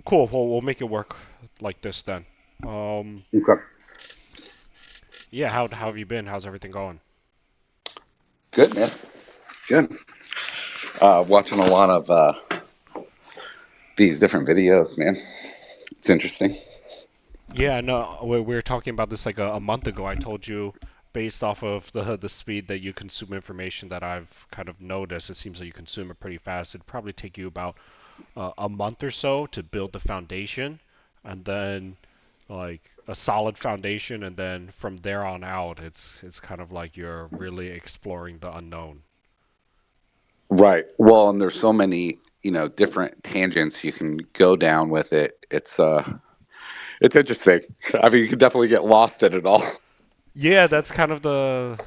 Cool. Well, we'll make it work like this then. Um, Okay. yeah. How have you been? How's everything going? Good, man. Good. Watching a lot of these different videos, man. It's interesting. Yeah, no, we were talking about this like a month ago. I told you, based off of the speed that you consume information that I've kind of noticed, it seems like you consume it pretty fast. It'd probably take you about a month or so to build the foundation, and then like a solid foundation, and then from there on out, it's kind of like you're really exploring the unknown. Right. Well, and there's so many, different tangents you can go down with it. It's interesting. I mean, you can definitely get lost in it all. Yeah, that's kind of the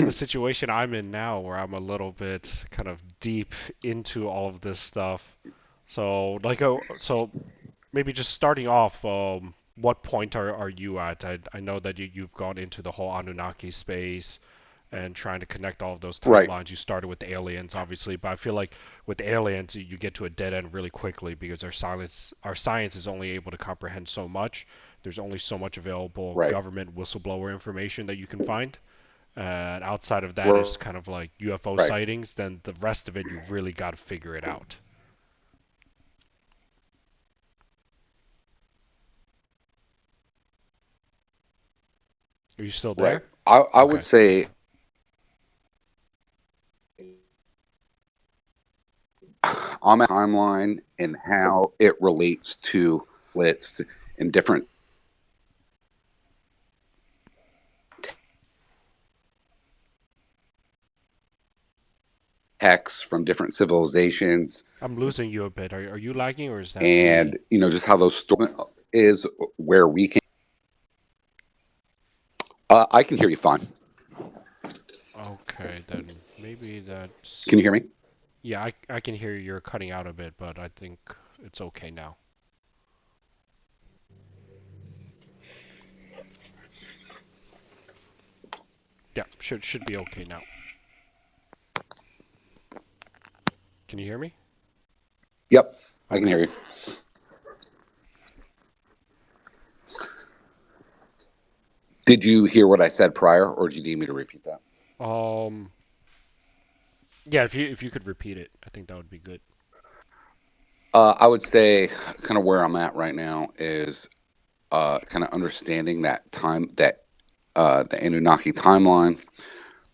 situation I'm in now, where I'm a little bit kind of deep into all of this stuff. So so maybe just starting off, what point are you at? I know that you've gone into the whole Anunnaki space and trying to connect all of those Right. timelines. You started with the aliens, obviously, but I feel like with the aliens, you get to a dead end really quickly because our science is only able to comprehend so much. There's only so much available Right. government whistleblower information that you can find. And outside of that is Right. kind of like UFO sightings. Then the rest of it, you really got to figure it out. Are you still Right. there? I would Okay. say on a timeline and how it relates to lists in different texts from different civilizations, I'm losing you a bit. Are you lagging or is that me? and just how those stories is where we can. I can hear you fine. Okay, then maybe that's. Can you hear me? Yeah, I can hear you're cutting out a bit, but I think it's okay now. Yeah, should be okay now. Can you hear me? Yep, I can Okay. hear you. Did you hear what I said prior, or do you need me to repeat that? Um. Yeah, if you could repeat it, I think that would be good. I would say kind of where I'm at right now is kind of understanding that time that the Anunnaki timeline,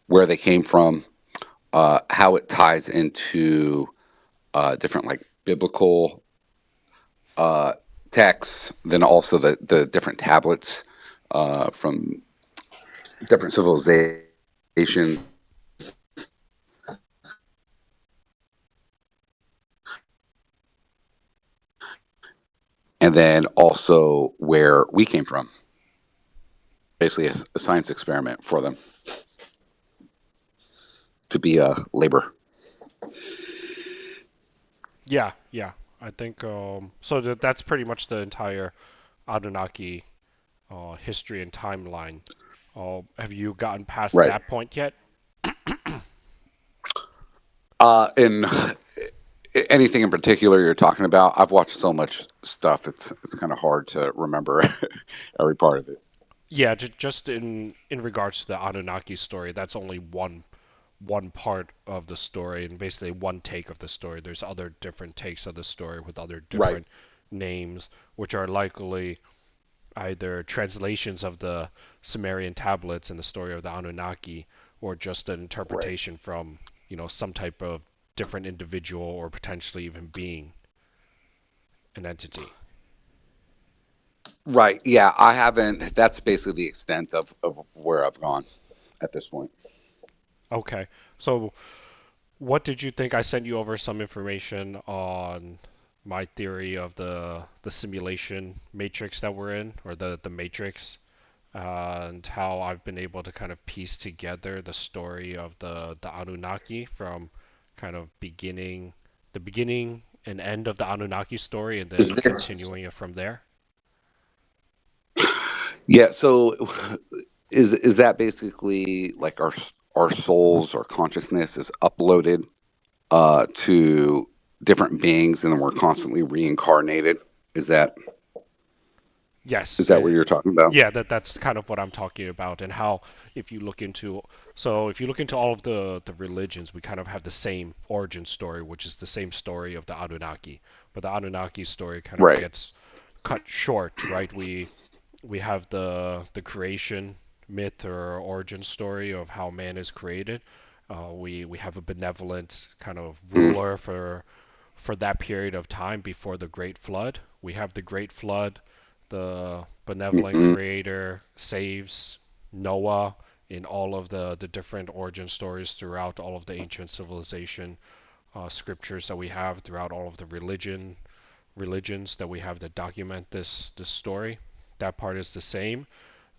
where they came from, how it ties into different like biblical uh, texts, then also the different tablets from different civilizations, and then also where we came from. Basically, a science experiment for them to be a labor. Yeah, yeah. I think so that's pretty much the entire Anunnaki history and timeline. Have you gotten past Right. that point yet? In anything in particular you're talking about, I've watched so much stuff. It's kind of hard to remember every part of it. Yeah, just in regards to the Anunnaki story, that's only one part of the story and basically one take of the story. There's other different takes of the story with other Right. different names, which are likely either translations of the Sumerian tablets and the story of the Anunnaki, or just an Right. interpretation from some type of different individual or potentially even being an entity. Right. Yeah, I haven't. That's basically the extent of where I've gone at this point. Okay, so what did you think? I sent you over some information on my theory of the simulation matrix that we're in, or the matrix, and how I've been able to kind of piece together the story of the Anunnaki from kind of the beginning and end of the Anunnaki story, and Is then this? continuing it from there. Yeah. So, is that basically like our souls or consciousness is uploaded to different beings, and then we're constantly reincarnated? Is that Yes, is that what you're talking about? yeah, that's kind of what I'm talking about, and how if you look into if you look into all of the religions, we kind of have the same origin story, which is the same story of the Anunnaki, but the Anunnaki story kind of Right. gets cut short, right? We have the creation myth or origin story of how man is created. We have a benevolent kind of Mm, ruler for that period of time before the Great Flood. We have the Great Flood. The benevolent mm-mm. creator saves Noah in all of the different origin stories throughout all of the ancient civilization scriptures that we have throughout all of the religions that we have that document this story. That part is the same.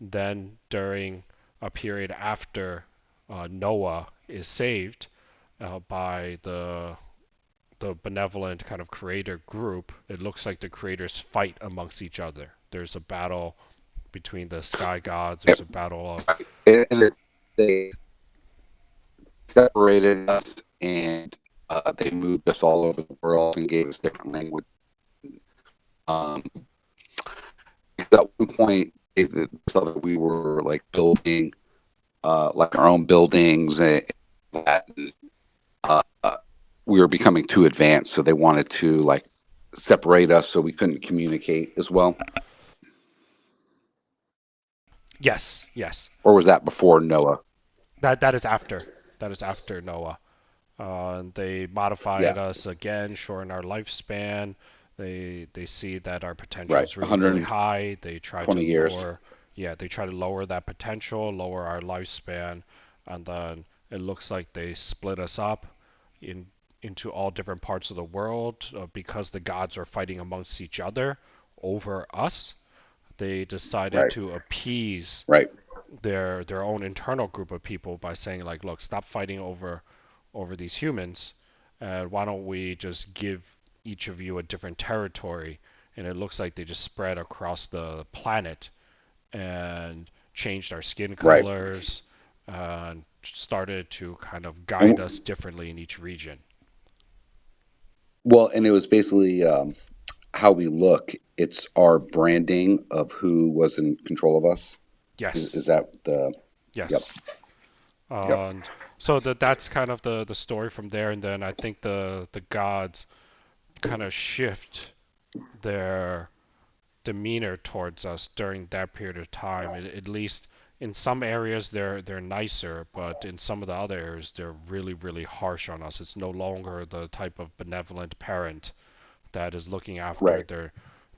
Then during a period after Noah is saved by the benevolent kind of creator group, it looks like the creators fight amongst each other. There's a battle between the sky gods. There's a battle of Right. And they separated us, and they moved us all over the world and gave us different language. Um, because at one point, they saw that we were like building like our own buildings and that. And, uh, we were becoming too advanced, so they wanted to like separate us so we couldn't communicate as well. yes, yes. Or was that before Noah? That is after Noah. They modified Yeah, us again, shorten our lifespan. They see that our potential right. is really really 120 high. They try to years. lower, yeah, they try to lower that potential, lower our lifespan, and then it looks like they split us up in into all different parts of the world because the gods are fighting amongst each other over us. They decided Right, to appease right, their own internal group of people by saying like, look, stop fighting over these humans. Why don't we just give each of you a different territory? And it looks like they just spread across the planet and changed our skin right. colors and started to kind of guide And us differently in each region. well, and it was basically how we look. It's our branding of who was in control of us. Is Yes, that the? Yep, yes. yep. And so that's kind of the story from there. And then I think the gods kind of shift their demeanor towards us during that period of time. At least in some areas they're nicer, but in some of the other areas they're really really harsh on us. It's no longer the type of benevolent parent that is looking after Right,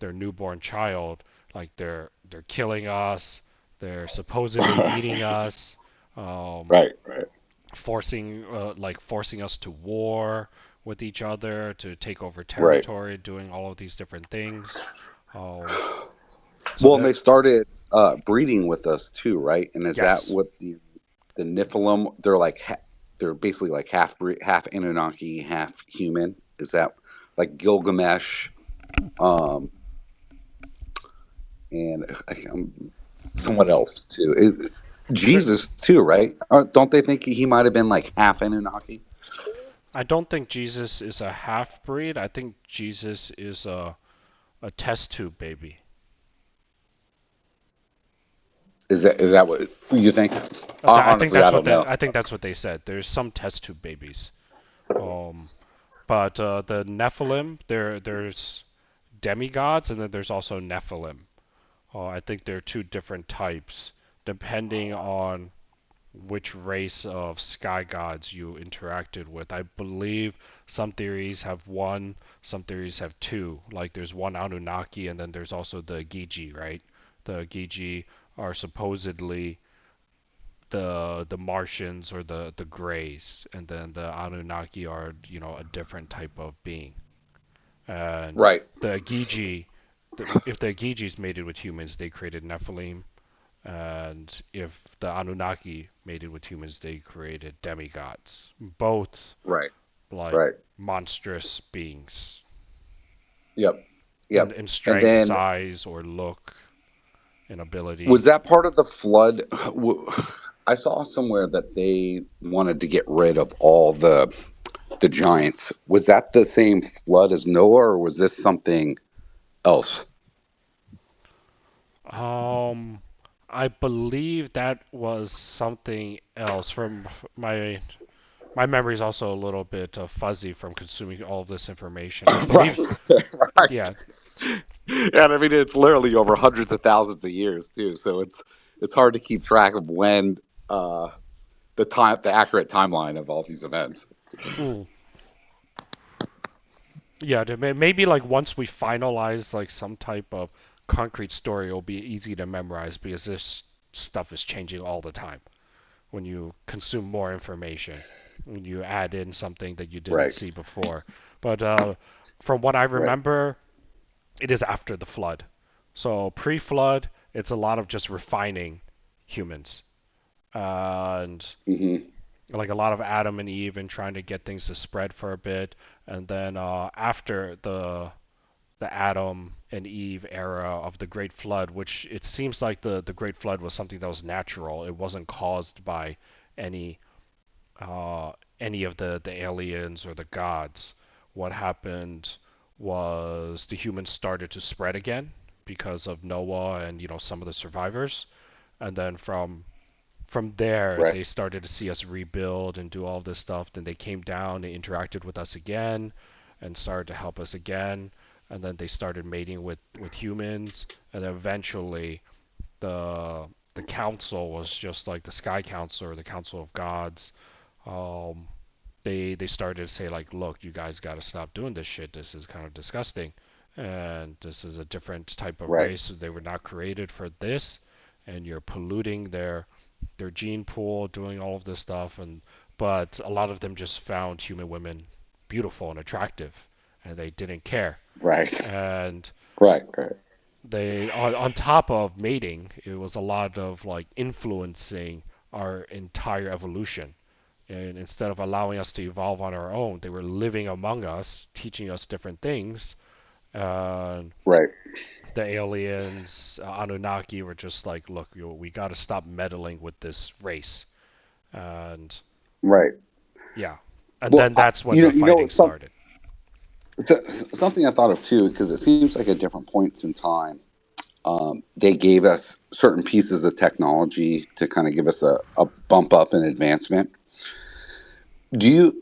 their newborn child. Like they're killing us. They're supposedly eating us. Um, right, right, forcing us to war with each other to take over right. territory, doing all of these different things. Um, so Well, and that they started breeding with us too, right? And is that yes, what the Nephilim? They're like they're basically like half Anunnaki, half human. Is that like Gilgamesh? Um, and someone else too. there, Jesus too, right? Don't they think he might have been like half Anunnaki? I don't think Jesus is a half breed. I think Jesus is a test tube baby. Is that what you think? I think Honestly, that's I what don't know. I think that's what they said. There's some test tube babies. Um, but the Nephilim, there's demigods and then there's also Nephilim. I think there are two different types depending on which race of sky gods you interacted with. I believe some theories have one, some theories have two. Like there's one Anunnaki and then there's also the Gigi, right? The Gigi are supposedly the Martians or the Greys, and then the Anunnaki are a different type of being. And Right, the Gigi, if the Gigis mated with humans, they created Nephilim, and if the Anunnaki mated with humans, they created demigods. Both right, like right. monstrous beings Yep, yep. in And strength, then size, or look, and was ability. that part of the flood? I saw somewhere that they wanted to get rid of all the giants. Was that the same flood as Noah, or was this something else. Um, I believe that was something else from my my memory is also a little bit fuzzy from consuming all of this information. I Right, believe, right. yeah. And I mean, it's literally over hundreds of thousands of years too. So it's hard to keep track of when uh, the accurate timeline of all these events. Mm, yeah, maybe like once we finalize like some type of concrete story, it'll be easy to memorize because this stuff is changing all the time. When you consume more information, when you add in something that you didn't Right, see before. But from what I right. remember, it is after the flood. So pre-flood, it's a lot of just refining humans and Hmm. like a lot of Adam and Eve and trying to get things to spread for a bit. And then after the Adam and Eve era of the Great Flood, which it seems like the Great Flood was something that was natural. It wasn't caused by any uh, any of the aliens or the gods. What happened was the humans started to spread again because of Noah and some of the survivors, and then from there Right, they started to see us rebuild and do all this stuff. Then they came down and interacted with us again, and started to help us again. And then they started mating with humans, and then eventually the council was just like the Sky Council or the Council of Gods. um, they started to say like, look, you guys got to stop doing this shit. This is kind of disgusting, and this is a different type of right, race. They were not created for this, and you're polluting their gene pool, doing all of this stuff. And but a lot of them just found human women beautiful and attractive, and they didn't care. right, And right, right, they on top of mating, it was a lot of like influencing our entire evolution. And instead of allowing us to evolve on our own, they were living among us, teaching us different things. And right, the aliens, Anunnaki, were just like, look, we got to stop meddling with this race. And right. yeah, and Well, then that's when the fighting it's started. something I thought of too, because it seems like at different points in time, they gave us certain pieces of technology to kind of give us a bump up in advancement.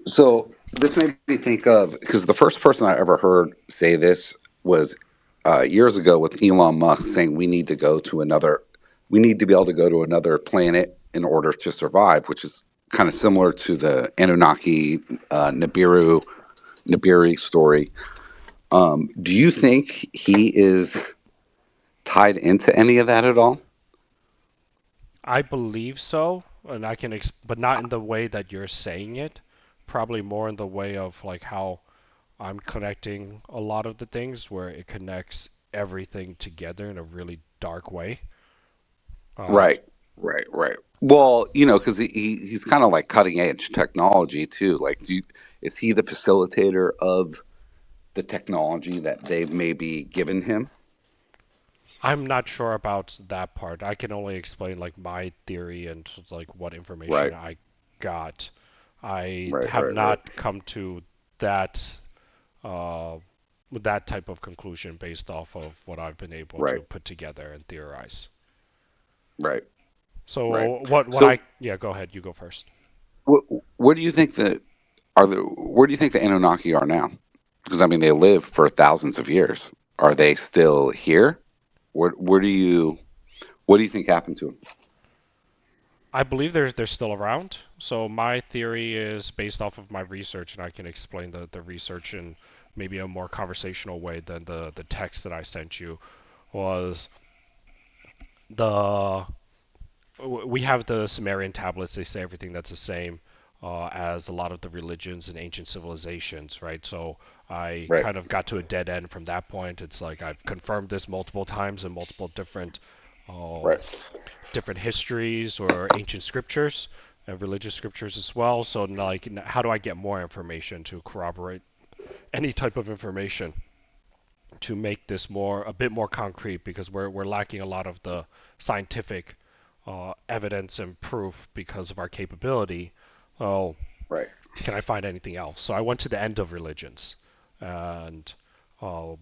So this made me think of, because the first person I ever heard say this was years ago with Elon Musk saying we need to be able to go to another planet in order to survive, which is kind of similar to the Anunnaki Nibiru story. Do you think he is tied into any of that at all? I believe so, and but not in the way that you're saying it. Probably more in the way of like how I'm connecting a lot of the things, where it connects everything together in a really dark way. Uh, Right, right, right. Well, because he's kind of like cutting edge technology too. Like, is he the facilitator of the technology that they've maybe given him? I'm not sure about that part. I can only explain like my theory and like what information Right, I got. I right, have right, right, not come to that uh, that type of conclusion based off of what I've been able right, to put together and theorize. right, right. So what So, I yeah, go ahead, you go first. what do you think where do you think the Anunnaki are now? Because I mean, they lived for thousands of years. Are they still here? Where do you what do you think happened to them? I believe they're still around. So my theory is based off of my research, and I can explain the research in maybe a more conversational way than the text that I sent you. Was the we have the Sumerian tablets. They say everything that's the same as a lot of the religions and ancient civilizations, right? So I Right, kind of got to a dead end from that point. It's like I've confirmed this multiple times in multiple um, right, different histories or ancient scriptures and religious scriptures as well. So like, how do I get more information to corroborate any type of information to make this a bit more concrete? Because we're lacking a lot of the scientific evidence and proof because of our capability. Oh, right, can I find anything else? So I went to the end of religions, and uh,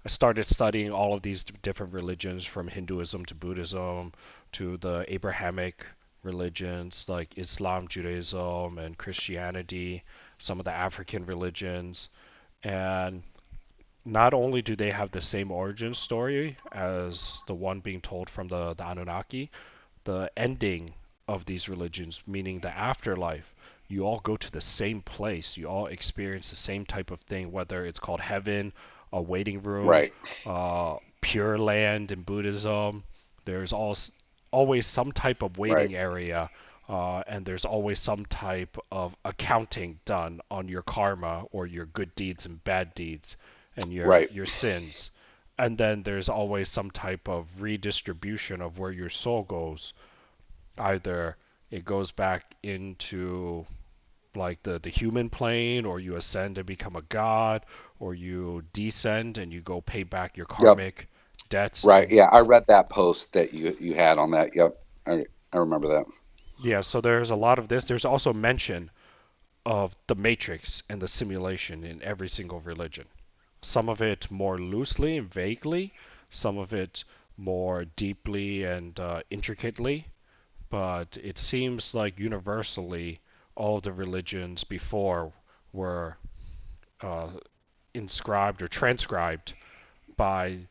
I started studying all of these different religions from Hinduism to Buddhism to the Abrahamic religions like Islam, Judaism, and Christianity, some of the African religions. And not only do they have the same origin story as the one being told from the Anunnaki, the ending of these religions, meaning the afterlife, you all go to the same place. You all experience the same type of thing, whether it's called heaven, a waiting room, Right. pure land in Buddhism. There's always some type of Right. waiting area, and there's always some type of accounting done on your karma or your good deeds and bad deeds and Right. your sins. And then there's always some type of redistribution of where your soul goes. Either it goes back into like the human plane, or you ascend and become a god, or you descend and you go pay back your Yep. karmic debts. Right. And Yeah, I read that post that you had on that. Yep. I remember that. yeah, so there's a lot of this. There's also mention of the matrix and the simulation in every single religion. Some of it more loosely and vaguely, some of it more deeply and intricately, but it seems like universally all of the religions before were uh, inscribed or transcribed by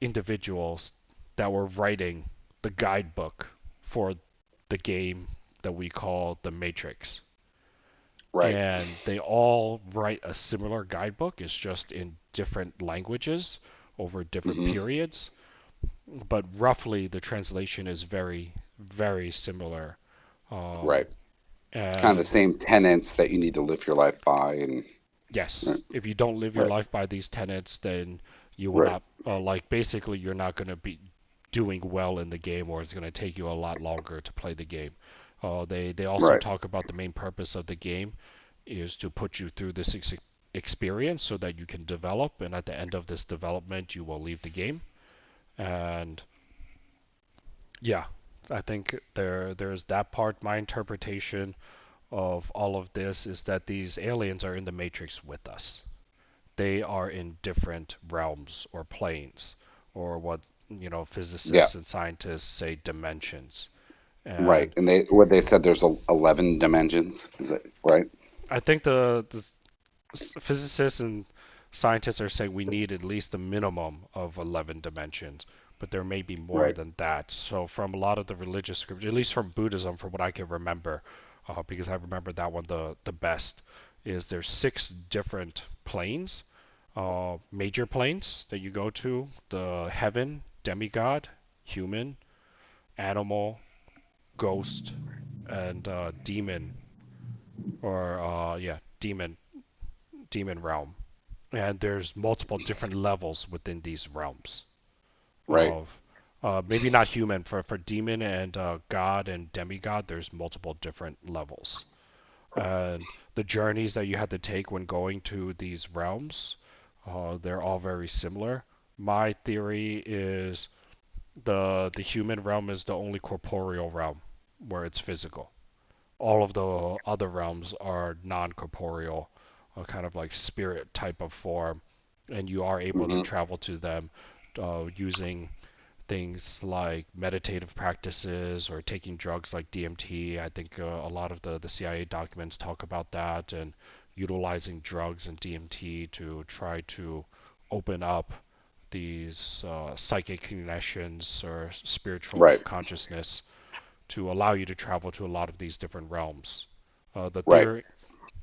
individuals that were writing the guidebook for the game that we call the Matrix. Right. And they all write a similar guidebook. It's just in different languages over different Hmm. periods, but roughly the translation is very, very similar. Um, Right. Kind of and the same tenets that you need to live your life by, and yes, right. if you don't live your Right. life by these tenets, then you will Right. not, like, basically, you're not going to be doing well in the game, or it's going to take you a lot longer to play the game. They also Right. talk about the main purpose of the game is to put you through this experience so that you can develop, and at the end of this development, you will leave the game. And yeah, I think there's that part. My interpretation of all of this is that these aliens are in the Matrix with us. They are in different realms or planes, or what Yeah. physicists and scientists say dimensions. Right. And And they said there's 11 dimensions. Is that right? I think the physicists and scientists are saying we need at least a minimum of 11 dimensions, but there may be more Right. than that. So from a lot of the religious scriptures, at least from Buddhism, from what I can remember, because I remember that one the best, is there's 6 different planes, major planes that you go to: the heaven, demigod, human, animal, ghost, and demon, or yeah, demon realm. And there's multiple different levels within these realms Right. of maybe not human. For demon and god and demigod, there's multiple different levels, and the journeys that you had to take when going to these realms, they're all very similar. My theory is the human realm is the only corporeal realm where it's physical. All of the other realms are non-corporeal, kind of like spirit type of form, and you are able to Hmm. travel to them using things like meditative practices or taking drugs like DMT. I think a lot of the CIA documents talk about that, and utilizing drugs and DMT to try to open up these psychic connections or spiritual Right. consciousness to allow you to travel to a lot of these different realms. The Right. theory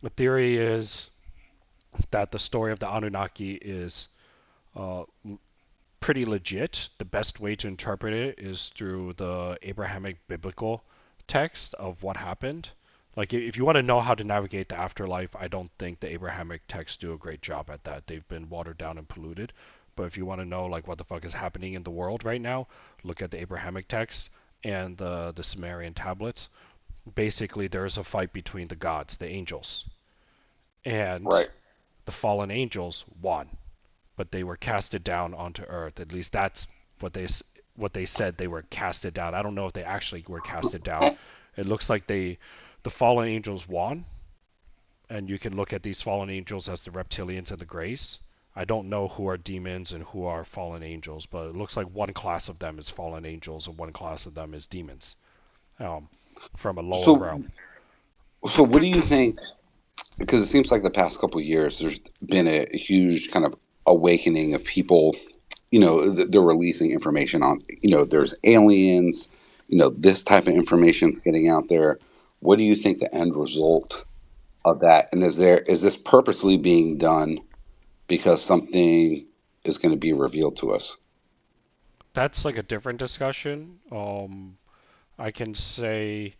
the theory is that the story of the Anunnaki is uh, pretty legit. The best way to interpret it is through the Abrahamic biblical text of what happened. Like, if you want to know how to navigate the afterlife, I don't think the Abrahamic texts do a great job at that. They've been watered down and polluted. But if you want to know like what the fuck is happening in the world right now, look at the Abrahamic text and the Sumerian tablets. Basically, there is a fight between the gods, the angels, and Right. the fallen angels won, but they were casted down onto Earth. At least that's what they said. They were casted down. I don't know if they actually were casted down. It looks like the fallen angels won, and you can look at these fallen angels as the reptilians and the Greys. I don't know who are demons and who are fallen angels, but it looks like one class of them is fallen angels and one class of them is demons, um, from a lower So, realm. so what do you think? Because it seems like the past couple of years, there's been a huge kind of awakening of people. They're releasing information on. There's aliens. This type of information's getting out there. What do you think the end result of that? And is this purposely being done because something is going to be revealed to us? That's like a different discussion. I can say,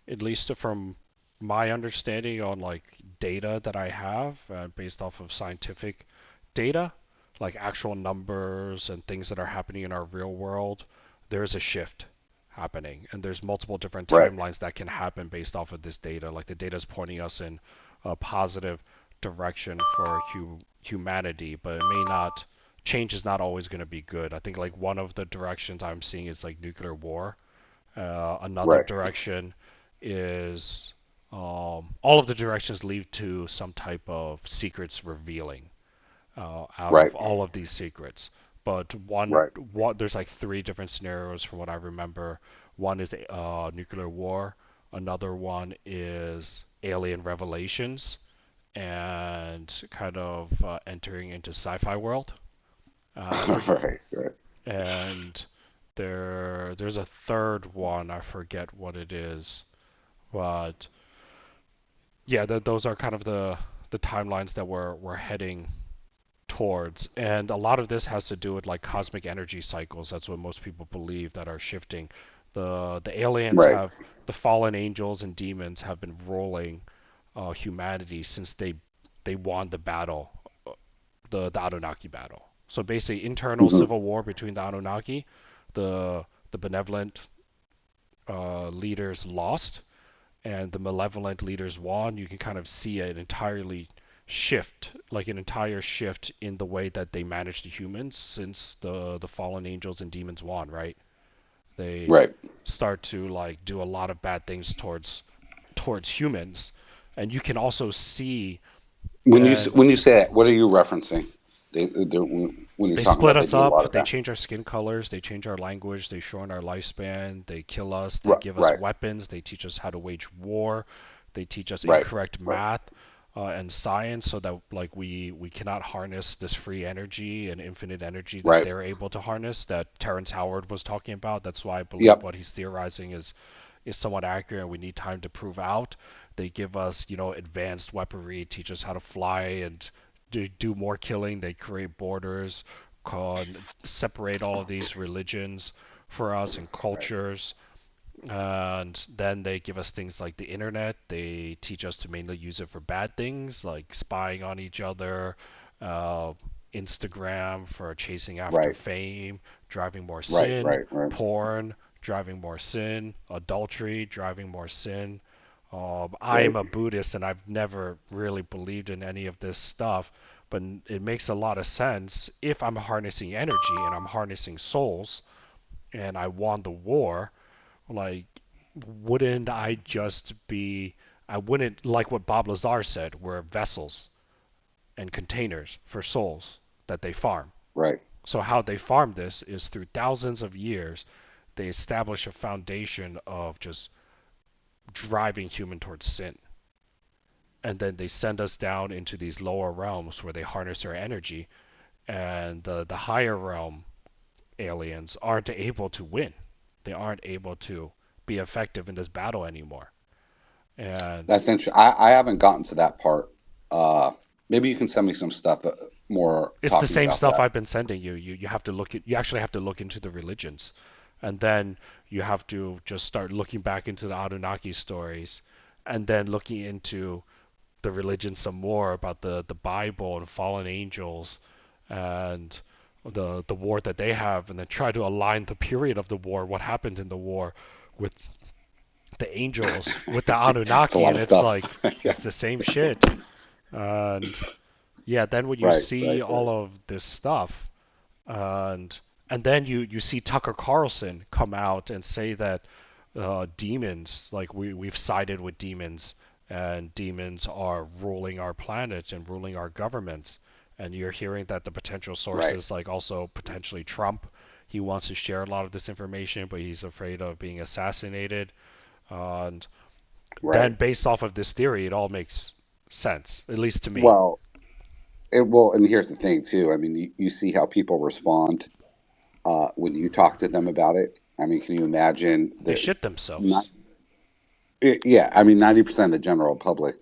at least from my understanding on like data that I have based off of scientific data, like actual numbers and things that are happening in our real world, there's a shift happening, and there's multiple different Right. timelines that can happen based off of this data. Like the data is pointing us in a positive direction for humanity, but it may not. Change is not always going to be good. I think like one of the directions I'm seeing is like nuclear war. Another Right. direction is all of the directions lead to some type of secrets revealing out Right. of all of these secrets. But Right. there's like three different scenarios from what I remember. One is nuclear war. Another one is alien revelations and kind of entering into sci-fi world. I forget, Right. Right. and there's a third one. I forget what it is, but yeah, those are kind of the timelines that we're heading towards, and a lot of this has to do with like cosmic energy cycles. That's what most people believe that are shifting. The aliens Right. have the fallen angels and demons have been ruling humanity since they won the battle, the Anunnaki battle. So basically, internal Hmm. civil war between the Anunnaki, the benevolent leaders lost, and the malevolent leaders won. You can kind of see an entirely shift, like an entire shift in the way that they manage the humans since the fallen angels and demons won. Right? They Right. start to like do a lot of bad things towards humans, and you can also see and When you say that, what are you referencing? When you're they talking split about they us do a lot up. of They that. change our skin colors. They change our language. They shorten our lifespan. They kill us. They Right. give us Right. weapons. They teach us how to wage war. They teach us Right. incorrect Right. math and science, so that like we cannot harness this free energy and infinite energy that Right. they're able to harness. That Terrence Howard was talking about. That's why I believe Yep. what he's theorizing is somewhat accurate, and we need time to prove out. They give us, advanced weaponry, teach us how to fly and do more killing. They create borders, separate all of these religions for us and Right. cultures. And then they give us things like the internet. They teach us to mainly use it for bad things, like spying on each other, uh, Instagram for chasing after Right. fame, driving more Right. sin, Right. Right. porn, driving more sin, adultery, driving more sin. I Right. am a Buddhist and I've never really believed in any of this stuff, but it makes a lot of sense if I'm harnessing energy and I'm harnessing souls and I won the war. Like, wouldn't I just be? I wouldn't like what Bob Lazar said. We're vessels and containers for souls that they farm. Right. So how they farm this is through thousands of years. They establish a foundation of just driving human towards sin, and then they send us down into these lower realms where they harness our energy, and the higher realm aliens aren't able to win. They aren't able to be effective in this battle anymore. And That's interesting. I haven't gotten to that part. Uh, Maybe you can send me some stuff more it's the talking same about stuff that. I've been sending you. You have to look at you actually have to look into the religions, and then you have to just start looking back into the Anunnaki stories, and then looking into the religion some more about the Bible and fallen angels, and the war that they have, and then try to align the period of the war, what happened in the war, with the angels, with the It's a Anunnaki, lot and of it's stuff. like Yeah. it's the same shit. And yeah, then when you Right. see Right. all Right. of this stuff, and then you see Tucker Carlson come out and say that demons, like we've sided with demons, and demons are ruling our planet and ruling our governments, and you're hearing that the potential Right. sources, like also potentially Trump, he wants to share a lot of this information, but he's afraid of being assassinated. And then, Right. based off of this theory, it all makes sense, at least to me. Well, it will, and here's the thing too. I mean, you see how people respond when you talk to them about it. I mean, can you imagine They the shit not? themselves. Yeah, I mean, 90% of the general public,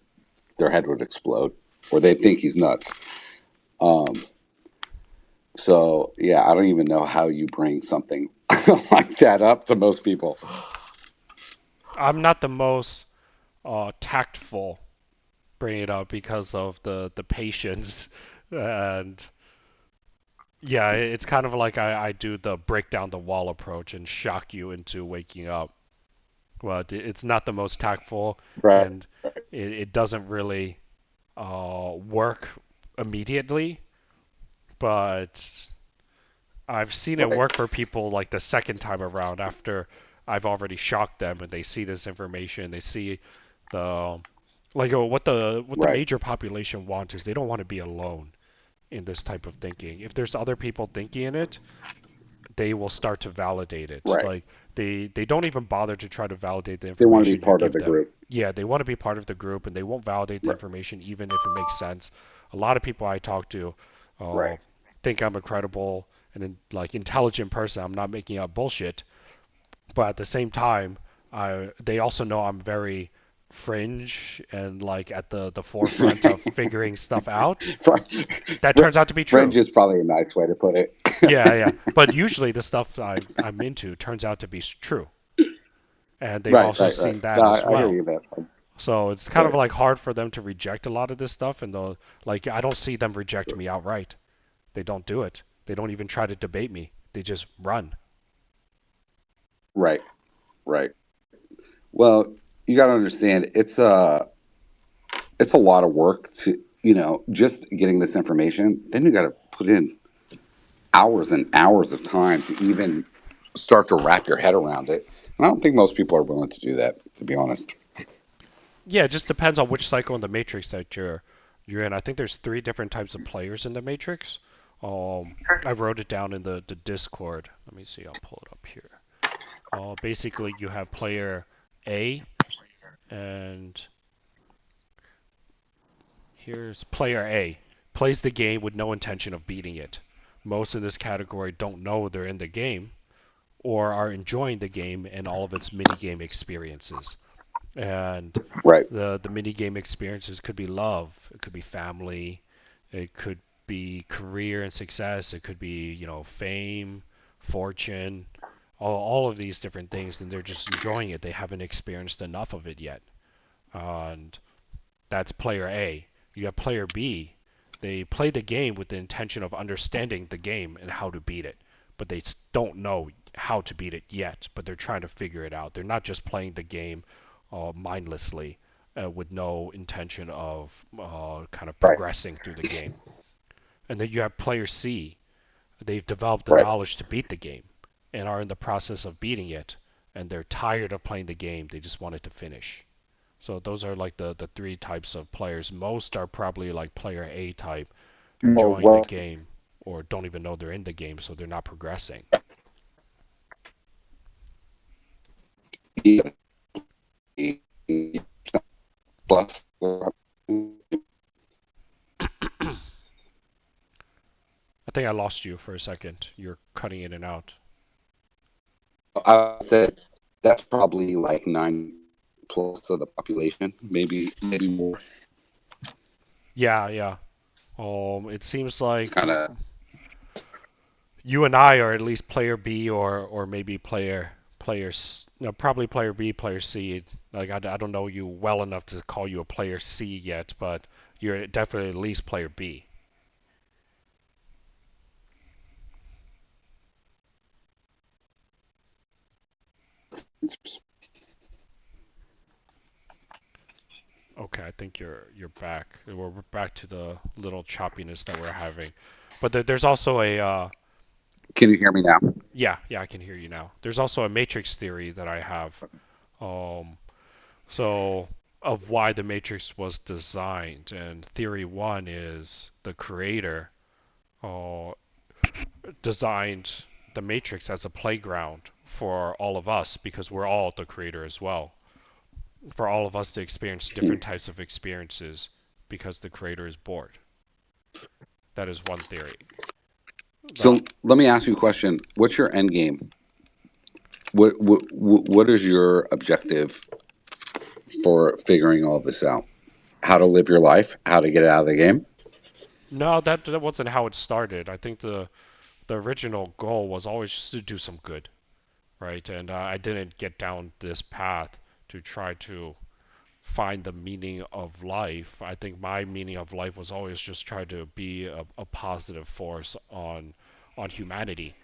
their head would explode, or they'd think he's nuts. Um, so yeah, I don't even know how you bring something like that up to most people. I'm not the most tactful bringing it up because of the patience, and yeah, it's kind of like I do the break down the wall approach and shock you into waking up. But it's not the most tactful, Right. and it doesn't really work immediately. But I've seen it Right. work for people like the second time around after I've already shocked them and they see this information. They see the like what the Right. major population wants is they don't want to be alone in this type of thinking. If there's other people thinking in it, they will start to validate it. Right. Like they don't even bother to try to validate the They want to be information you part of give the them. group. Yeah, they want to be part of the group and they won't validate the Right. information even if it makes sense. A lot of people I talk to uh, Right. think I'm a credible and like intelligent person. I'm not making up bullshit, but at the same time, they also know I'm very fringe and like at the forefront of figuring stuff out. That turns out to be Fringe true. is probably a nice way to put it. Yeah, yeah. But usually the stuff I'm into turns out to be true. And they've Right. also Right. Right. seen that No, as I hear well. you, man. So it's kind of Right. like hard for them to reject a lot of this stuff and the like I don't see them reject me outright. They don't do it. They don't even try to debate me. They just run. Right. Right. Well, you got to understand it's a lot of work to just getting this information. Then you got to put in hours and hours of time to even start to wrap your head around it. And I don't think most people are willing to do that, to be honest. Yeah, it just depends on which cycle in the Matrix that you're in. I think there's three different types of players in the Matrix. I wrote it down in the Discord. Let me see. I'll pull it up here. Basically, you have player A, and here's player A. Plays the game with no intention of beating it. Most in this category don't know they're in the game or are enjoying the game and all of its mini game experiences. And Right. the mini game experiences could be love, it could be family, it could be career and success, it could be fame, fortune, all of these different things, and they're just enjoying it. They haven't experienced enough of it yet, and that's player A. You have player B. They play the game with the intention of understanding the game and how to beat it, but they don't know how to beat it yet, but they're trying to figure it out. They're not just playing the game mindlessly with no intention of kind of Right. progressing through the game. And then you have player C. They've developed the Right. knowledge to beat the game and are in the process of beating it, and they're tired of playing the game. They just want it to finish. So those are like the three types of players. Most are probably like player A type, Well, enjoying the well, game or don't even know they're in the game, so they're not progressing. plus, I think I lost you for a second. You're cutting in and out. I said that's probably like 9 plus of the population, maybe more. Yeah, yeah. It seems like Kind of. you and I are at least player B or maybe players no probably player B player C. Like I don't know you well enough to call you a player C yet, but you're definitely at least player B. Okay, I think you're back. We're back to the little choppiness that we're having. But there's also a Can you hear me now? yeah, yeah, I can hear you now. There's also a matrix theory that I have. So of why the Matrix was designed. And theory one is the creator uh, designed the Matrix as a playground for all of us because we're all the creator as well. For all of us to experience Hmm. different types of experiences because the creator is bored. That is one theory. The So let me ask you a question. What's your end game? What is your objective for figuring all this out? How to live your life? How to get out of the game? No, that wasn't how it started. I think the original goal was always just to do some good, right? And I didn't get down this path to try to find the meaning of life. I think my meaning of life was always just try to be a positive force on humanity.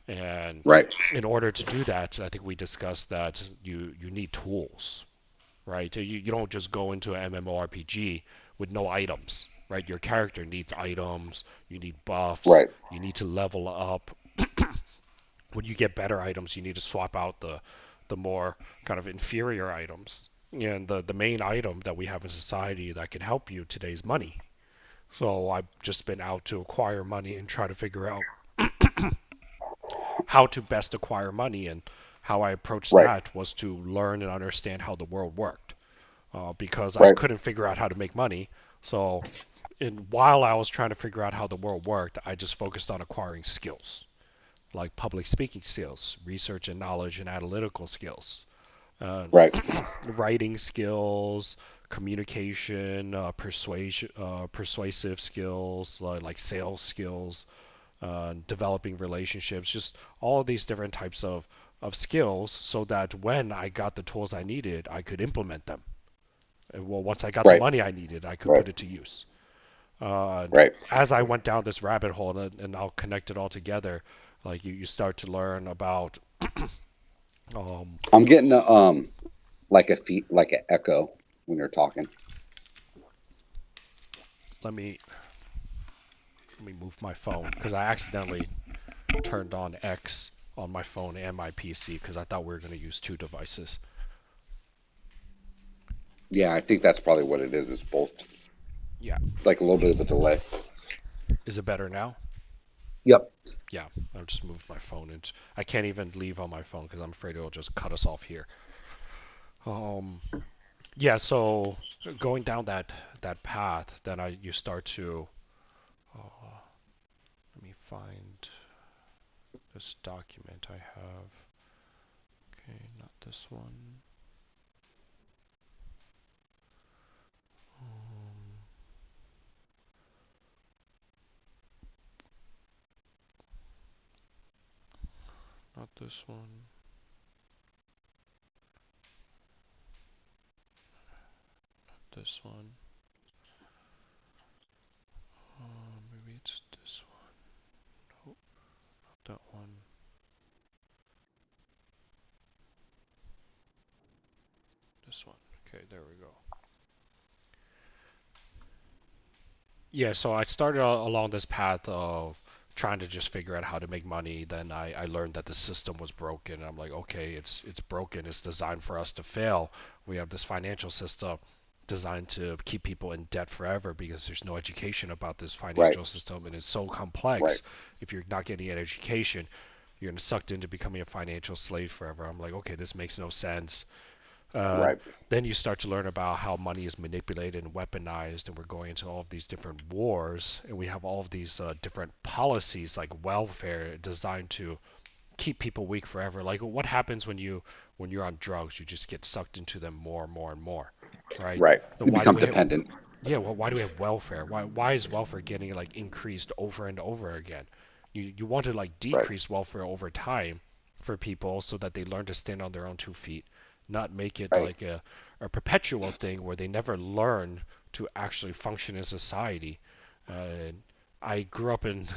And Right. in order to do that, I think we discussed that you need tools, right? You don't just go into an MMORPG with no items, right? Your character needs items, you need buffs, Right. you need to level up. When you get better items, you need to swap out the more kind of inferior items. And the main item that we have in society that can help you today is money. So I've just been out to acquire money and try to figure out how to best acquire money. And how I approached Right. that was to learn and understand how the world worked. Because I Right. couldn't figure out how to make money. So while I was trying to figure out how the world worked, I just focused on acquiring skills like public speaking skills, research and knowledge and analytical skills, uh, Right. writing skills, communication, persuasive skills, like sales skills, developing relationships, just all of these different types of skills so that when I got the tools I needed, I could implement them. And well, once I got the Right. money I needed, I could Right. put it to use. Right. As I went down this rabbit hole, and I'll connect it all together, like you start to learn about um, I'm getting a like a feet like an echo when you're talking. let me move my phone because I accidentally turned on X on my phone and my PC because I thought we were going to use two devices. Yeah, I think that's probably what it is. It's both Yeah, like a little bit of a delay. is it better now? Yep. Yeah, I just moved my phone and I can't even leave on my phone because I'm afraid it'll just cut us off here. Um, yeah, so going down that path, then I you start to let me find this document I have. Okay, not this one. Um, not this one. This one. Maybe it's this one. Nope, not that one. This one. Okay, there we go. Yeah, so I started along this path of trying to just figure out how to make money. Then I learned that the system was broken. I'm like, okay, it's broken. It's designed for us to fail. We have this financial system designed to keep people in debt forever because there's no education about this Right. financial system and it's so Right. complex. If you're not getting an education, you're sucked into becoming a financial slave forever. I'm like, okay, this makes no sense. Uh, Right. then you start to learn about how money is manipulated and weaponized, and we're going into all of these different wars, and we have all of these different policies like welfare designed to keep people weak forever. Like what happens when you're on drugs? You just get sucked into them more and more and more, right? Right. Then You why do become we have dependent. yeah, well, why do we have welfare? Why is welfare getting like increased over and over again? You want to like Right. decrease welfare over time for people so that they learn to stand on their own 2 feet, not make it Right. like a perpetual thing where they never learn to actually function in society. And I grew up in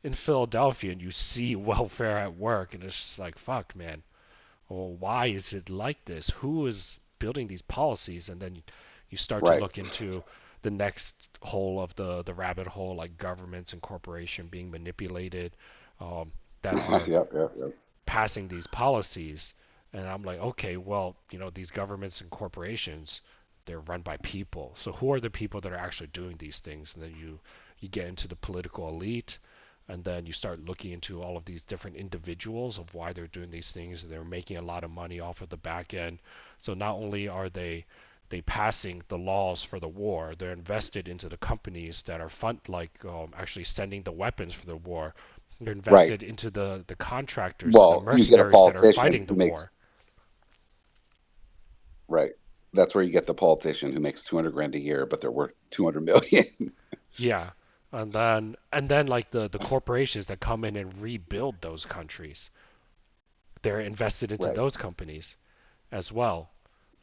in Philadelphia, and you see welfare at work, and it's just like fuck, man. Well, why is it like this? Who is building these policies? And then you start to Right. look into the next hole of the rabbit hole, like governments and corporation being manipulated, that are Yep. Yep. Yep. passing these policies. And I'm like, okay, well, these governments and corporations, they're run by people. So who are the people that are actually doing these things? And then you get into the political elite, and then you start looking into all of these different individuals of why they're doing these things. And they're making a lot of money off of the back end. So not only are they passing the laws for the war, they're invested into the companies that are actually sending the weapons for the war. They're Right. invested into the contractors and the Well, you get a mercenaries that are politician fighting the who makes war. right. That's where you get the politician who makes 200 grand a year, but they're worth 200 million. Yeah. And then like the corporations that come in and rebuild those countries, they're invested into Right. those companies as well.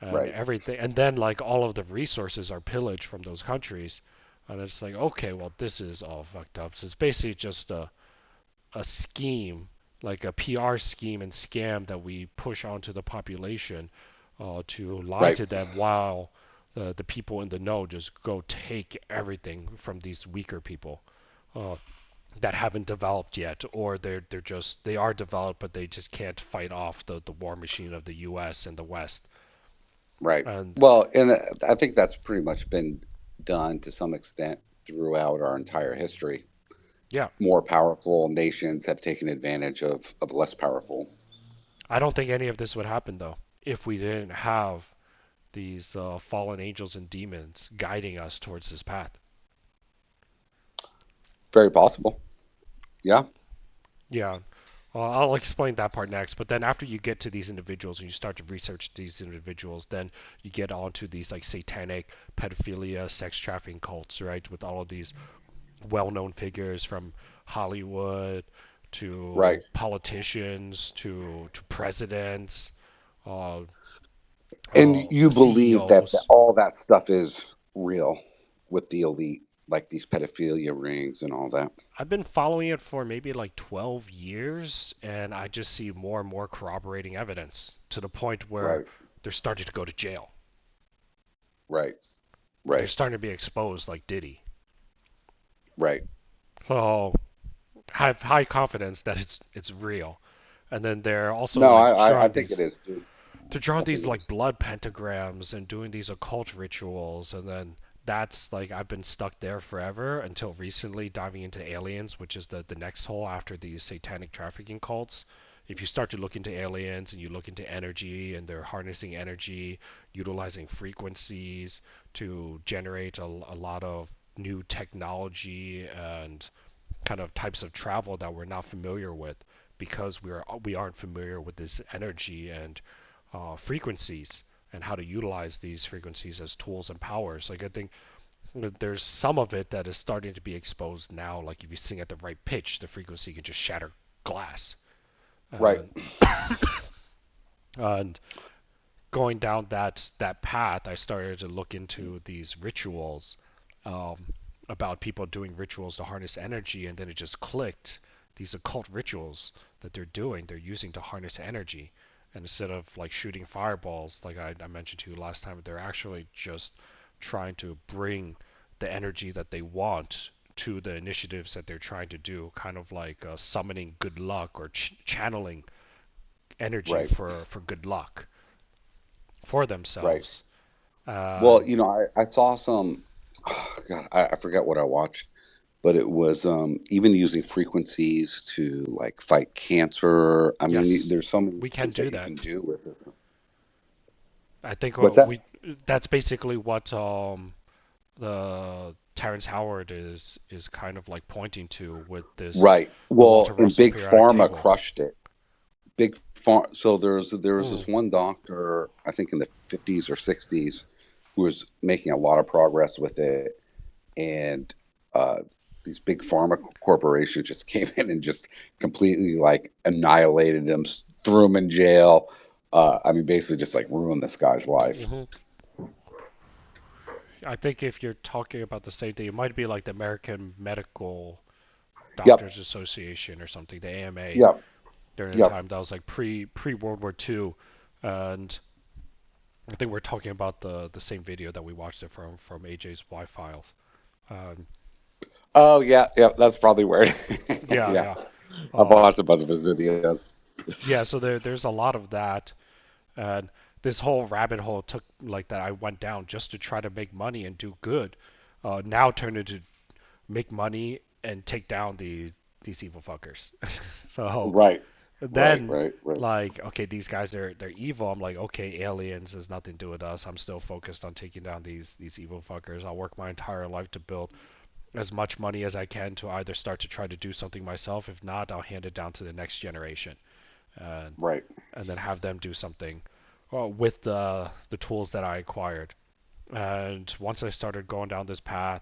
And Right. everything, and then like all of the resources are pillaged from those countries. And it's like, okay, well, this is all fucked up. So it's basically just a scheme, like a PR scheme and scam that we push onto the population to lie Right. to them, while the people in the know just go take everything from these weaker people uh, that haven't developed yet, or they are developed but they just can't fight off the war machine of the U.S. and the West. Right. And Well, and I think that's pretty much been done to some extent throughout our entire history. yeah, More powerful nations have taken advantage of less powerful. I don't think any of this would happen though if we didn't have these fallen angels and demons guiding us towards this path. Very possible. Yeah. Yeah, I'll explain that part next. But then after you get to these individuals and you start to research these individuals, then you get onto these like satanic pedophilia, sex trafficking cults, right? With all of these well-known figures from Hollywood Right. to politicians to presidents, uh, And you believe that CEOs. all that stuff is real with the elite, like these pedophilia rings and all that. I've been following it for maybe like 12 years, and I just see more and more corroborating evidence to the point where Right. they're starting to go to jail. Right. They're Right. starting to be exposed like Diddy. Right. So I have high confidence that it's real. And then they're also No, like I drawing think it these is too. they're drawing I think these it like is. blood pentagrams and doing these occult rituals, and then that's like I've been stuck there forever until recently diving into aliens, which is the next hole after these satanic trafficking cults. If you start to look into aliens and you look into energy, and they're harnessing energy, utilizing frequencies to generate a lot of new technology and kind of types of travel that we're not familiar with, because we aren't familiar with this energy and frequencies, and how to utilize these frequencies as tools and powers. Like I think there's some of it that is starting to be exposed now. Like if you sing at the right pitch, the frequency can just shatter glass. Right. And and going down that path, I started to look into these rituals, um, about people doing rituals to harness energy, and then it just clicked. These occult rituals that they're using to harness energy, and instead of like shooting fireballs, like I mentioned to you last time, they're actually just trying to bring the energy that they want to the initiatives that they're trying to do, kind of like summoning good luck, or channeling energy Right. for good luck for Right. themselves. Well, And I saw some. Oh, God, I forget what I watched, but it was even using frequencies to like fight cancer. I mean, yes, there's so many we can things that do you that. can do with this. I think What's that? we that's basically what the Terrence Howard is kind of like pointing to with this Right. the Walter Well, and Russell Big periodic Pharma table. crushed it. Big Pharma. So there was Mm, this one doctor, I think in the 50s or 60s, who was making a lot of progress with it, and uh, these big pharma corporations just came in and just completely like annihilated him, threw him in jail. I mean, basically just like ruined this guy's life. hmm I think if you're talking about the same thing, it might be like the American Medical Yep, Doctors Association or something, the AMA, yep, during the yep. time that was like pre World War II, and I think we're talking about the same video that we watched it from AJ's Y files. Um, Oh yeah, yeah. That's probably where. yeah, Yeah, yeah. I've Um, watched a bunch of his videos. yeah, so there's a lot of that, and this whole rabbit hole took like that I went down just to try to make money and do good, now turned into make money and take down these evil fuckers. So Right, right, then right, right. like okay, these guys they're evil. I'm like okay, aliens has nothing to do with us. I'm still focused on taking down these evil fuckers. I'll work my entire life to build as much money as I can to either start to try to do something myself. If not, I'll hand it down to the next generation, and Right, and then have them do something with the tools that I acquired. And once I started going down this path,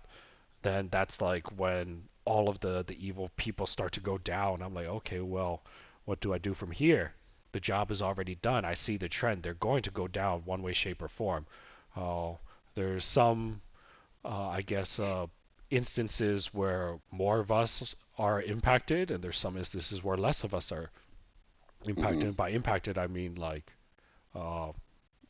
then that's like when all of the evil people start to go down. I'm like, okay, well, what do I do from here? The job is already done. I see the trend. They're going to go down one way, shape, or form. Uh, there's some, I guess, instances where more of us are impacted, and there's some instances where less of us are hmm, impacted. By impacted, I mean like uh,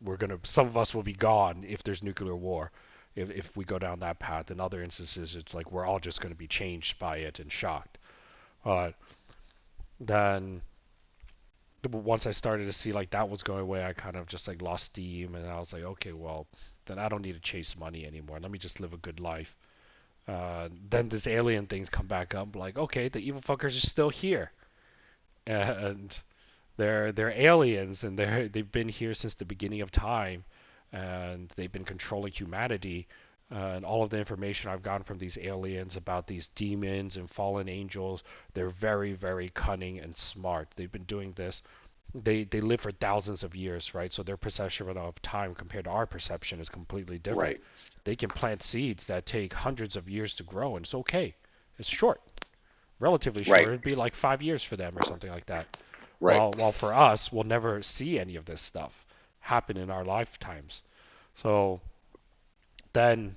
we're gonna some of us will be gone if there's nuclear war, if we go down that path. In other instances, it's like we're all just gonna be changed by it and shocked. Uh, then once I started to see like that was going away, I kind of just like lost steam, and I was like, okay, well, then I don't need to chase money anymore. Let me just live a good life. Then this alien things come back up, like, okay, the evil fuckers are still here, and they're aliens, and they've been here since the beginning of time, and they've been controlling humanity. And all of the information I've gotten from these aliens about these demons and fallen angels, they're very, very cunning and smart. They've been doing this. They live for thousands of years, right? So their perception of time compared to our perception is completely different. right, They can plant seeds that take hundreds of years to grow, and it's okay. It's short, relatively short. right, It'd be like 5 years for them or something like that. right. While for us, we'll never see any of this stuff happen in our lifetimes. So then,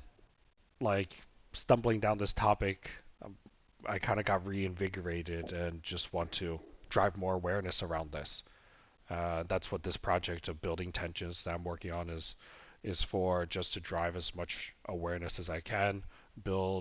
like stumbling down this topic, um, I kind of got reinvigorated and just want to drive more awareness around this. That's what this project of building tensions that I'm working on is for, just to drive as much awareness as I can.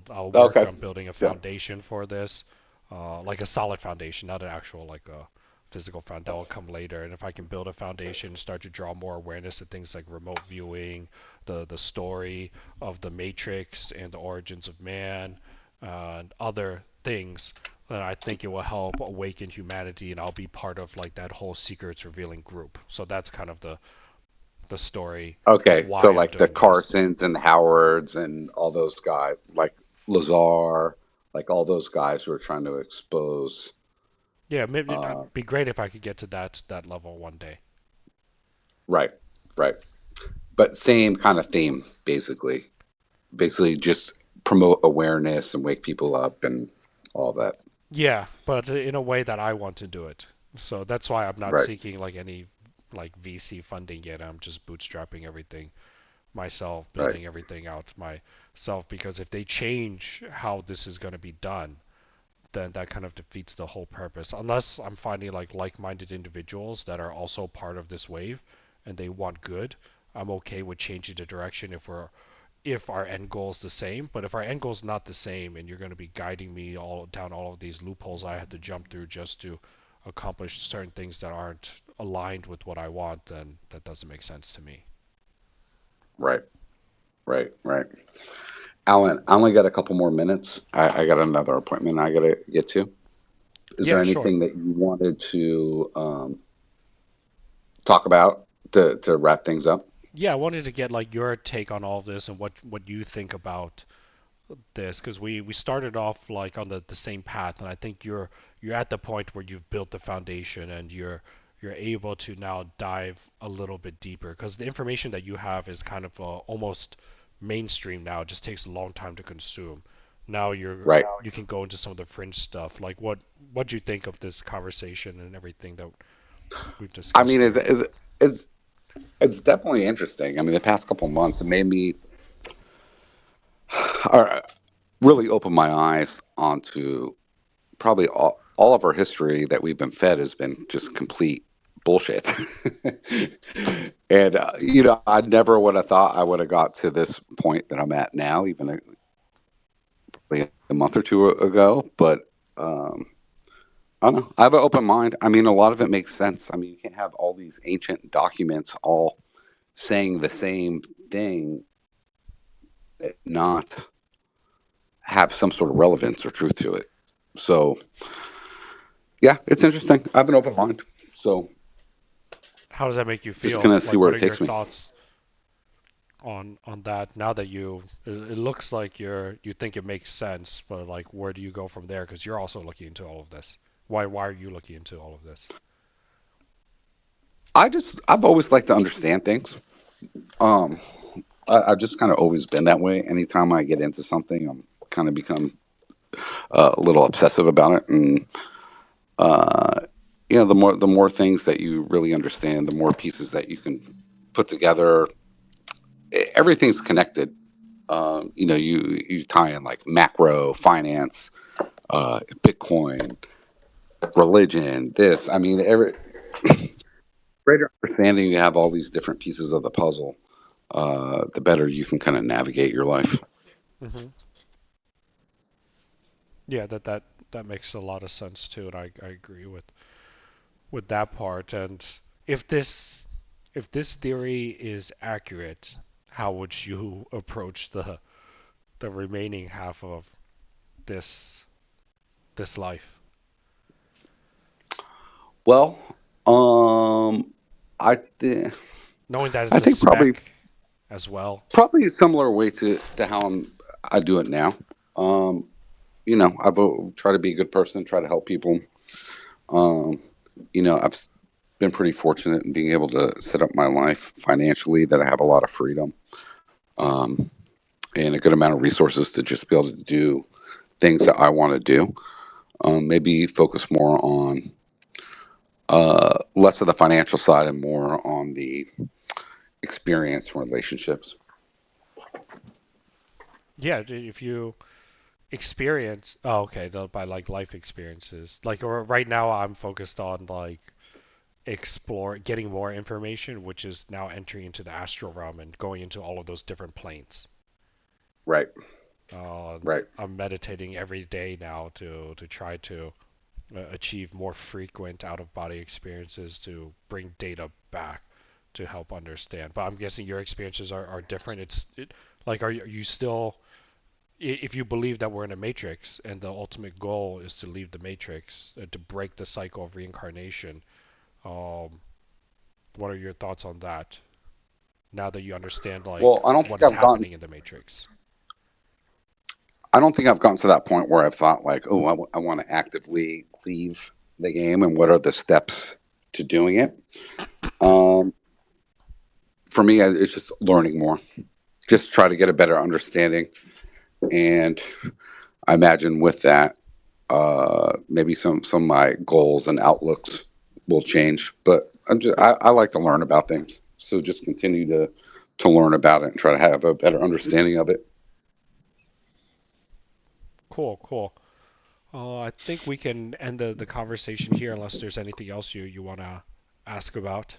I'll work Okay. on building a Yeah. foundation for this, like a solid foundation, not an actual like a physical foundation. That will come later. And if I can build a foundation, start to draw more awareness to things like remote viewing, the story of the Matrix and the origins of man, and other things, then I think it will help awaken humanity, and I'll be part of like that whole secrets revealing group. So that's kind of the story of Okay. So why I'm like the doing this. Carsons and Howards and all those guys, like Lazar, like all those guys who are trying to expose. Yeah, maybe Uh, it'd be great if I could get to that level one day. right, right. But same kind of theme, basically. Basically, just promote awareness and wake people up and all that. Yeah, but in a way that I want to do it. So that's why I'm not Right, seeking like any like VC funding yet. I'm just bootstrapping everything myself, right, building everything out myself, because if they change how this is going to be done, then that kind of defeats the whole purpose. Unless I'm finding like-minded individuals that are also part of this wave and they want good, I'm okay with changing the direction if our end goal is the same. But if our end goal is not the same, and you're going to be guiding me all down all of these loopholes I have to jump through just to accomplish certain things that aren't aligned with what I want, then that doesn't make sense to me. right, right, right. Alan, I only got a couple more minutes. I got another appointment I got to get to. Is there Yeah, sure. anything that you wanted to talk about to wrap things up? Yeah, I wanted to get like your take on all of this and what you think about this, because we started off like on the same path, and I think you're at the point where you've built the foundation and you're able to now dive a little bit deeper, because the information that you have is kind of almost mainstream now. It just takes a long time to consume. Now Right. you can go into some of the fringe stuff. Like what do you think of this conversation and everything that we've I discussed mean, here? it's it's definitely interesting. I mean, the past couple months it made me or really open my eyes onto probably all of our history that we've been fed has been just complete bullshit. And I never would have thought I would have got to this point that I'm at now, even probably a month or two ago. But um, I don't know. I have an open mind. I mean, a lot of it makes sense. I mean, you can't have all these ancient documents all. saying the same thing, not have some sort of relevance or truth to it. So yeah, it's interesting. I have an open mind. So How does that make you just feel? gonna see Like, where what it are your takes me. thoughts on that now that it looks like you think it makes sense, but like, where do you go from there? Because you're also looking into all of this. Why are you looking into all of this? I've always liked to understand things. Um, I've just kind of always been that way. Anytime I get into something, I'm kind of become a little obsessive about it, and uh, the more things that you really understand, the more pieces that you can put together. Everything's connected. You tie in like macro finance, Bitcoin, religion. This, I mean, every greater understanding you have all these different pieces of the puzzle, the better you can kind of navigate your life. Hmm. Yeah, that makes a lot of sense too, and I agree with that part. And if this if this theory is accurate, how would you approach the remaining half of this this life, Well, I th- knowing that I it's a think probably spec as well? probably a similar way to how I do it now. Um, I've try to be a good person, try to help people. Um, I've been pretty fortunate in being able to set up my life financially that I have a lot of freedom, um, and a good amount of resources to just be able to do things that I want to do. Maybe focus more on less of the financial side and more on the experience and relationships. Yeah, if you experience, oh, okay, by like life experiences. Like right now, I'm focused on like explore getting more information, which is now entering into the astral realm and going into all of those different planes. Right, And right, I'm meditating every day now to try to achieve more frequent out of body experiences to bring data back to help understand. But I'm guessing your experiences are different. Like, are you still, if you believe that we're in a matrix and the ultimate goal is to leave the matrix, to break the cycle of reincarnation, um, what are your thoughts on that? Now that you understand like well, what is happening in the matrix. I don't think I've gotten to that point where I've thought like, oh, I want to actively leave the game, and what are the steps to doing it. um, for me, it's just learning more, just try to get a better understanding. And I imagine with that, maybe some of my goals and outlooks will change. But I like to learn about things, so just continue to learn about it and try to have a better understanding of it. Cool, cool. I think we can end the conversation here unless there's anything else you want to ask about.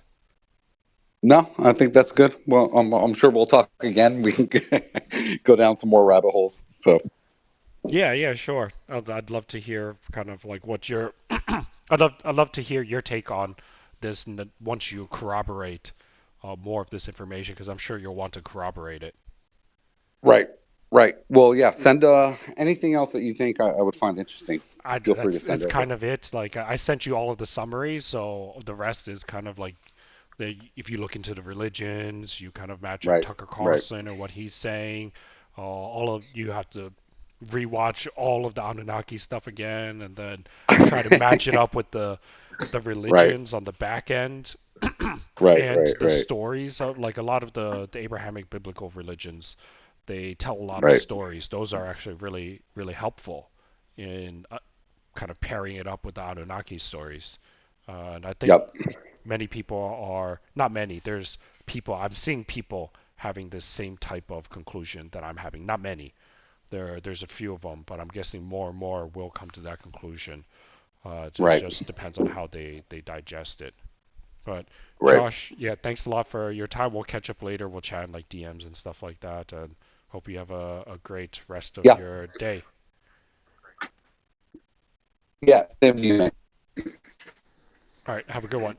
No, I think that's good. Well, I'm sure we'll talk again. We can go down some more rabbit holes. So Yeah, yeah, sure. I'd love to hear kind of like what your I'd love to hear your take on this and once you corroborate more of this information because I'm sure you'll want to corroborate it. right, right. Well, yeah. Send anything else that you think I would find interesting. Feel free to send That's over. kind of it. Like I sent you all of the summaries, so the rest is kind of like if you look into the religions, you kind of match up Right, Tucker right, Carlson or what he's saying. All of you have to rewatch all of the Anunnaki stuff again, and then try to match it up with the right, religions on the back end, right, and right, the right, stories. Like a lot of the Abrahamic biblical religions, they tell a lot of right. stories. Those are actually really helpful in kind of pairing it up with the Anunnaki stories. And I think Yep. many people are not many. There's people I'm seeing people having this same type of conclusion that I'm having. Not many. There's a few of them, but I'm guessing more and more will come to that conclusion. It Right, just depends on how they digest it. But right. Josh, yeah, thanks a lot for your time. We'll catch up later. We'll chat in like DMs and stuff like that. And hope you have a great rest of Yeah, your day. yeah. Same to you, man. All right, have a good one.